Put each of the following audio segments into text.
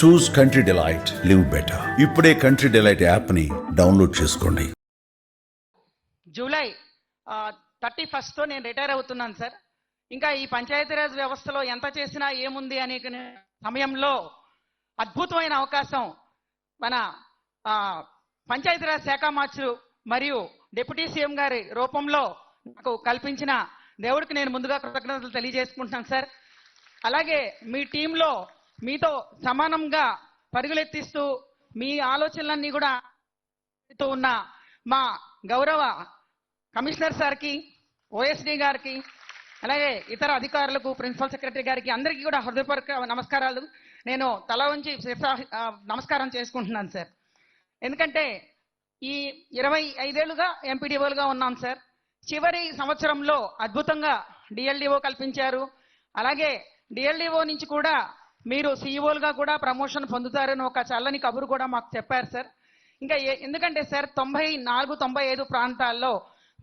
చూస్ country delight, live better. ఇప్పుడే country delight app ని download చేసుకోండి. జూలై 31తో నేను రిటైర్ అవుతున్నాను సార్. ఇంకా ఈ పంచాయతీరాజ్ వ్యవస్థలో ఎంత చేసినా ఏముంది అనే సమయంలో అద్భుతమైన అవకాశం మన పంచాయతీరాజ్ శాఖ మంత్రులు మరియు డిప్యూటీ సీఎం గారి రూపంలో నాకు కల్పించిన దేవుడికి నేను ముందుగా కృతజ్ఞతలు తెలియజేసుకుంటున్నాను సార్. అలాగే మీ టీంలో మీతో సమానంగా పరుగులెత్తిస్తూ మీ ఆలోచనలన్నీ కూడా ఉన్న మా గౌరవ కమిషనర్ సార్కి, ఓఎస్డీ గారికి, అలాగే ఇతర అధికారులకు, ప్రిన్సిపల్ సెక్రటరీ గారికి అందరికీ కూడా హృదయపూర్వక నమస్కారాలు. నేను తల వంచి నమస్కారం చేసుకుంటున్నాను సార్. ఎందుకంటే ఈ 25 ఏళ్ళుగా ఎంపీడీఓలుగా ఉన్నాం సార్. చివరి సంవత్సరంలో అద్భుతంగా డిఎల్డిఓ కల్పించారు. అలాగే డిఎల్డిఓ నుంచి కూడా మీరు సిఇఓలుగా కూడా ప్రమోషన్ పొందుతారని ఒక చల్లని కబురు కూడా మాకు చెప్పారు సార్. ఇంకా ఎందుకంటే సార్ 94-95 ప్రాంతాల్లో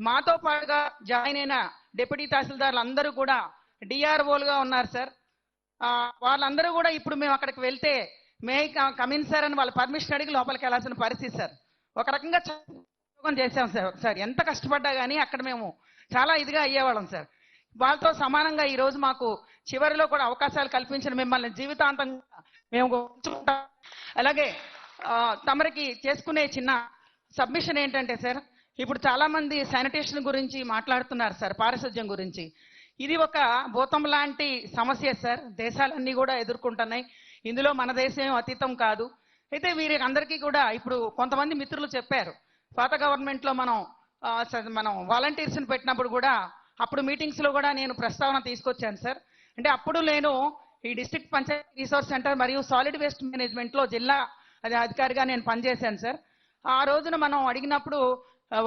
మాతో పాటుగా జాయిన్ అయిన డిప్యూటీ తహసీల్దార్లు అందరూ కూడా డిఆర్ఓలుగా ఉన్నారు సార్. వాళ్ళందరూ కూడా ఇప్పుడు మేము అక్కడికి వెళ్తే మే కమిన్ సార్ అని వాళ్ళ పర్మిషన్ అడిగి లోపలికి వెళ్ళాల్సిన పరిస్థితి సార్. ఒక రకంగా చేసాం సార్. ఎంత కష్టపడ్డా కానీ అక్కడ మేము చాలా ఇదిగా అయ్యేవాళ్ళం సార్. వాళ్ళతో సమానంగా ఈరోజు మాకు చివరిలో కూడా అవకాశాలు కల్పించిన మిమ్మల్ని జీవితాంతంగా మేము. అలాగే తమరికి చేసుకునే చిన్న సబ్మిషన్ ఏంటంటే సార్, ఇప్పుడు చాలా మంది శానిటేషన్ గురించి మాట్లాడుతున్నారు సార్, పారిశుధ్యం గురించి. ఇది ఒక భూతం లాంటి సమస్య సార్. దేశాలన్నీ కూడా ఎదుర్కొంటున్నాయి. ఇందులో మన దేశం అతీతం కాదు. అయితే వీరికి అందరికీ కూడా ఇప్పుడు కొంతమంది మిత్రులు చెప్పారు, పాత గవర్నమెంట్లో మనం వాలంటీర్స్ని పెట్టినప్పుడు కూడా అప్పుడు మీటింగ్స్లో కూడా నేను ప్రస్తావన తీసుకొచ్చాను సార్. అంటే అప్పుడు నేను ఈ డిస్ట్రిక్ట్ పంచాయతీ రిసోర్స్ సెంటర్ మరియు సాలిడ్ వేస్ట్ మేనేజ్మెంట్లో జిల్లా అధికారిగా నేను పనిచేశాను సార్. ఆ రోజున మనం అడిగినప్పుడు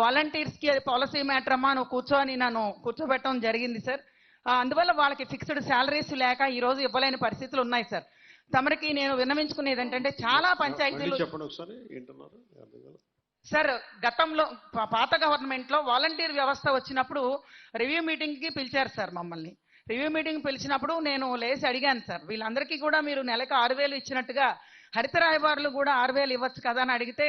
వాలంటీర్స్కి పాలసీ మ్యాటర్ అమ్మా నువ్వు కూర్చొని నన్ను కూర్చోబెట్టడం జరిగింది సార్. అందువల్ల వాళ్ళకి ఫిక్స్డ్ శాలరీస్ లేక ఈరోజు ఇవ్వలేని పరిస్థితులు ఉన్నాయి సార్. తమరికి నేను విన్నవించుకునేది ఏంటంటే చాలా పంచాయతీలు సార్, గతంలో పాత గవర్నమెంట్లో వాలంటీర్ వ్యవస్థ వచ్చినప్పుడు రివ్యూ మీటింగ్కి పిలిచారు సార్ మమ్మల్ని. రివ్యూ మీటింగ్ పిలిచినప్పుడు నేను లేచి అడిగాను సార్, వీళ్ళందరికీ కూడా మీరు నెలకు 6,000 ఇచ్చినట్టుగా హరిత రాయబారులు కూడా 6,000 ఇవ్వచ్చు కదా అని అడిగితే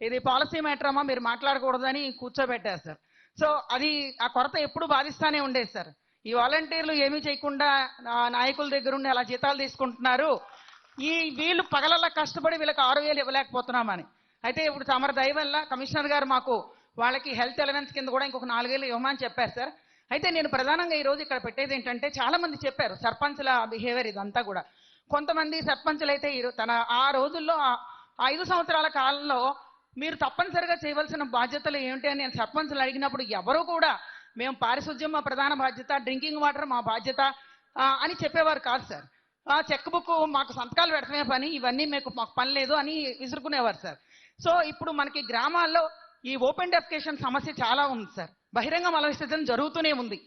ఇది పాలసీ మ్యాటర్ అమ్మా మీరు మాట్లాడకూడదని కూర్చోబెట్టారు సార్. సో అది ఆ కొరత ఎప్పుడు బాధిస్తానే ఉండేది సార్. ఈ వాలంటీర్లు ఏమీ చేయకుండా నాయకుల దగ్గర ఉండి అలా జీతాలు తీసుకుంటున్నారు, వీళ్ళు పగలల్లా కష్టపడి వీళ్ళకి 6,000 ఇవ్వలేకపోతున్నామని. అయితే ఇప్పుడు తమరి దయ వల్ల కమిషనర్ గారు మాకు వాళ్ళకి హెల్త్ ఎలవెన్స్ కింద కూడా ఇంకొక 4,000 ఇవ్వమని చెప్పారు సార్. అయితే నేను ప్రధానంగా ఈరోజు ఇక్కడ పెట్టేది ఏంటంటే, చాలా మంది చెప్పారు సర్పంచ్ల బిహేవియర్ ఇదంతా కూడా. కొంతమంది సర్పంచులు అయితే ఆ రోజుల్లో 5 సంవత్సరాల కాలంలో మీరు తప్పనిసరిగా చేయవలసిన బాధ్యతలు ఏమిటి అని నేను సర్పంచ్లు అడిగినప్పుడు ఎవరు కూడా మేము పారిశుధ్యం మా ప్రధాన బాధ్యత, డ్రింకింగ్ వాటర్ మా బాధ్యత అని చెప్పేవారు కాదు సార్. చెక్ బుక్ మాకు సంతకాలు పెడతామే పని, ఇవన్నీ మాకు పని లేదు అని విసురుకునేవారు సార్. సో ఇప్పుడు మనకి గ్రామాల్లో ఈ ఓపెన్ డెఫికేషన్ సమస్య చాలా ఉంది సార్. బహిరంగ మల విసర్జన జరుగుతూనే ఉంది.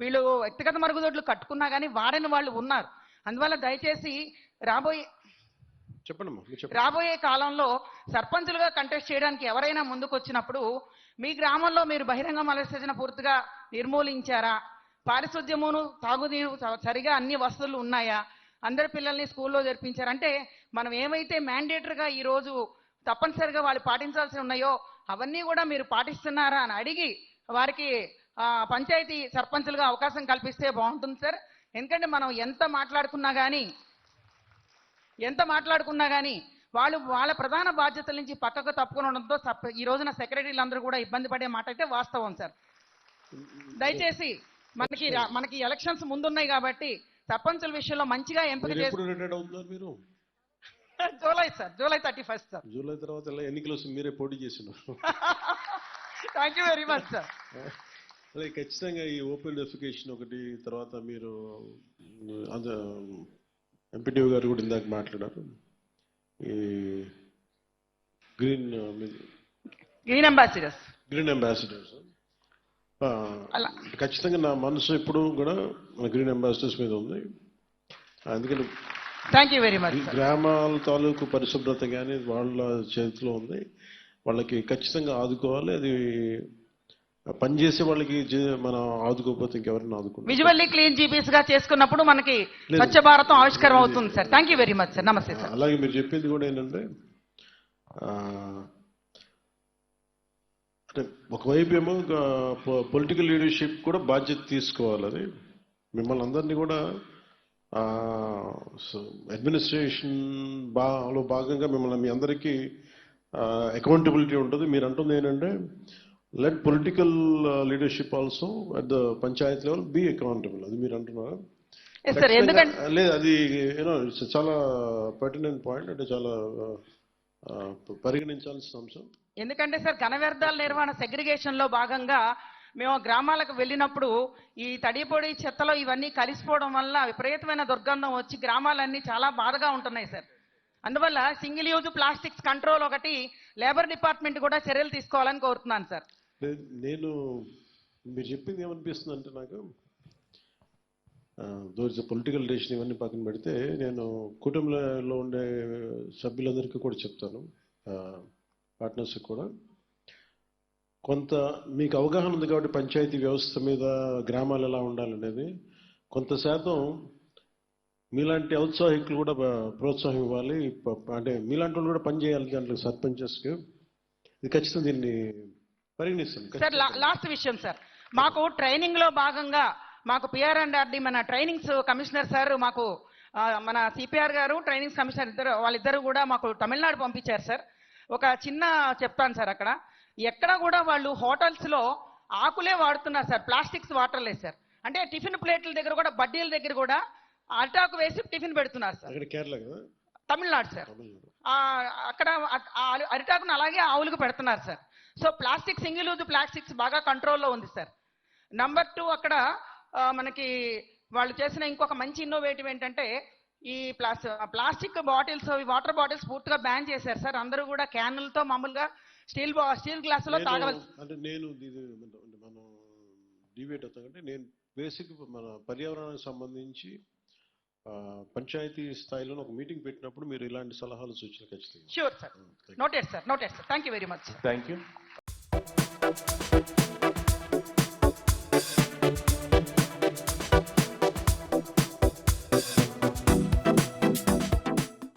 వీళ్ళు వ్యక్తిగత మరుగుదొడ్లు కట్టుకున్నా కానీ వాడని వాళ్ళు ఉన్నారు. అందువల్ల దయచేసి రాబోయే కాలంలో సర్పంచులుగా కంటెస్ట్ చేయడానికి ఎవరైనా ముందుకు వచ్చినప్పుడు మీ గ్రామంలో మీరు బహిరంగ మల విసర్జన పూర్తిగా నిర్మూలించారా, పారిశుద్ధ్యమును తాగునీరు సరిగా అన్ని వసతులు ఉన్నాయా, అందరి పిల్లల్ని స్కూల్లో జరిపించారంటే మనం ఏమైతే మ్యాండేటరీగా ఈరోజు తప్పనిసరిగా వాళ్ళు పాటించాల్సి ఉన్నాయో అవన్నీ కూడా మీరు పాటిస్తున్నారా అని అడిగి వారికి పంచాయతీ సర్పంచులుగా అవకాశం కల్పిస్తే బాగుంటుంది సార్. ఎందుకంటే మనం ఎంత మాట్లాడుకున్నా కానీ వాళ్ళు వాళ్ళ ప్రధాన బాధ్యతల నుంచి పక్కకు తప్పుకోవడంతో ఈ రోజున సెక్రటరీలు అందరూ కూడా ఇబ్బంది పడే మాట అయితే వాస్తవం సార్. దయచేసి మనకి ఎలక్షన్స్ ముందున్నాయి కాబట్టి సర్పంచుల విషయంలో మంచిగా ఎంపిక చేసి జూలై 31 సార్. జూలై తర్వాత ఎన్నికలు మీరే పోటీ చేస్తున్నారు. Thank you very much sir. అదే ఖచ్చితంగా ఈ ఓపెన్ డెఫికేషన్ ఒకటి, తర్వాత మీరు ఎంపీటీఓ గారు కూడా ఇందాక మాట్లాడారు, ఈ గ్రీన్ అంబాసిడర్స్ ఖచ్చితంగా నా మనసు ఎప్పుడు కూడా గ్రీన్ అంబాసిడర్స్ మీద ఉంది. అందుకని థ్యాంక్ యూ వెరీ మచ్. గ్రామాల తాలూకు పరిశుభ్రత కానీ వాళ్ళ చేతిలో ఉంది, వాళ్ళకి ఖచ్చితంగా ఆదుకోవాలి. అది పనిచేసే వాళ్ళకి మనం ఆదుకోకపోతే ఇంకెవరైనా ఆదుకుంటాం. విజువల్లీ క్లీన్ జీపీఎస్ గా చేసుకున్నప్పుడు మనకి స్వచ్ఛ భారతం ఆవిష్కారం అవుతుంది sir. Thank you very much sir. నమస్తే సార్. అలాగే మీరు చెప్పింది కూడా ఏంటంటే అంటే ఒకవైపు ఏమో పొలిటికల్ లీడర్షిప్ కూడా బాధ్యత తీసుకోవాలి. అది మిమ్మల్ని అందరినీ కూడా అడ్మినిస్ట్రేషన్ లో భాగంగా మిమ్మల్ని మీ అందరికీ అకౌంటబిలిటీ ఉంటుంది. మీరు అంటుంది ఏంటంటే let political leadership also at the panchayat level be accountable. అది మీరు అంటున్నారా? లేదు, అది యూనో ఇట్స్ చాలా పర్టినెంట్ పాయింట్. అంటే చాలా పరిగణించాల్సిన అంశం. ఎందుకంటే సార్ ఘన వ్యర్థాల నిర్వహణ సెగ్రిగేషన్ లో భాగంగా మేము గ్రామాలకు వెళ్ళినప్పుడు ఈ తడిపొడి చెత్తలో ఇవన్నీ కలిసిపోవడం వల్ల విపరీతమైన దుర్గంధం వచ్చి గ్రామాలన్నీ చాలా బాధగా ఉంటున్నాయి సార్. అందువల్ల సింగిల్ యూజ్ ప్లాస్టిక్స్ కంట్రోల్ ఒకటి లేబర్ డిపార్ట్మెంట్ కూడా చర్యలు తీసుకోవాలని కోరుతున్నాను సార్. నేను మీరు చెప్పింది ఏమనిపిస్తుంది అంటే నాకు దోస్ పొలిటికల్ డెసిషన్ ఇవన్నీ పక్కన పెడితే నేను కుటుంబంలో ఉండే సభ్యులందరికీ కూడా చెప్తాను, పార్ట్నర్స్కి కూడా. కొంత మీకు అవగాహన ఉంది కాబట్టి పంచాయతీ వ్యవస్థ మీద గ్రామాలు ఎలా ఉండాలనేది కొంత శాతం మీలాంటి ఔత్సాహికులు కూడా ప్రోత్సాహం ఇవ్వాలి. అంటే మీలాంటి వాళ్ళు కూడా పనిచేయాలి దాంట్లో సర్పంచెస్కి. ఇది ఖచ్చితంగా దీన్ని పరిగణిస్తాను సార్. లాస్ట్ విషయం సార్, మాకు ట్రైనింగ్ లో భాగంగా మాకు పిఆర్&ఆర్డి మన ట్రైనింగ్స్ కమిషనర్ సార్ మాకు మన సిపిఆర్ గారు ట్రైనింగ్స్ కమిషనర్ వాళ్ళిద్దరు కూడా మాకు తమిళనాడు పంపించారు సార్. ఒక చిన్న చెప్తాను సార్, అక్కడ ఎక్కడ కూడా వాళ్ళు హోటల్స్ లో ఆకులే వాడుతున్నారు సార్, ప్లాస్టిక్స్ వాటర్లేదు సార్. అంటే టిఫిన్ ప్లేట్ల దగ్గర కూడా బడ్డీల దగ్గర కూడా అరిటాకు వేసి టిఫిన్ పెడుతున్నారు సార్. తమిళనాడు సార్. అక్కడ అరిటాకును అలాగే ఆవులకు పెడుతున్నారు sir. So plastic single use plastics బాగా కంట్రోల్లో ఉంది సార్. నంబర్ 2, అక్కడ మనకి వాళ్ళు చేసిన ఇంకొక మంచి ఇన్నోవేటివ్ ఏంటంటే ఈ ప్లాస్టిక్ బాటిల్స్, వాటర్ బాటిల్స్ పూర్తిగా బ్యాన్ చేశారు సార్. అందరూ కూడా క్యాన్లతో మామూలుగా స్టీల్ గ్లాసులో తాగవలసి. అంటే నేను మనం డిబేట్ అవుతామంటే నేను బేసిక్ మన పర్యావరణానికి సంబంధించి పంచాయతీ స్థాయిలో ఒక మీటింగ్ పెట్టినప్పుడు మీరు ఇలాంటి సలహాలు సూచనలు ఖచ్చితంగా. Sure sir. Noted sir. Thank you very much. Thank you.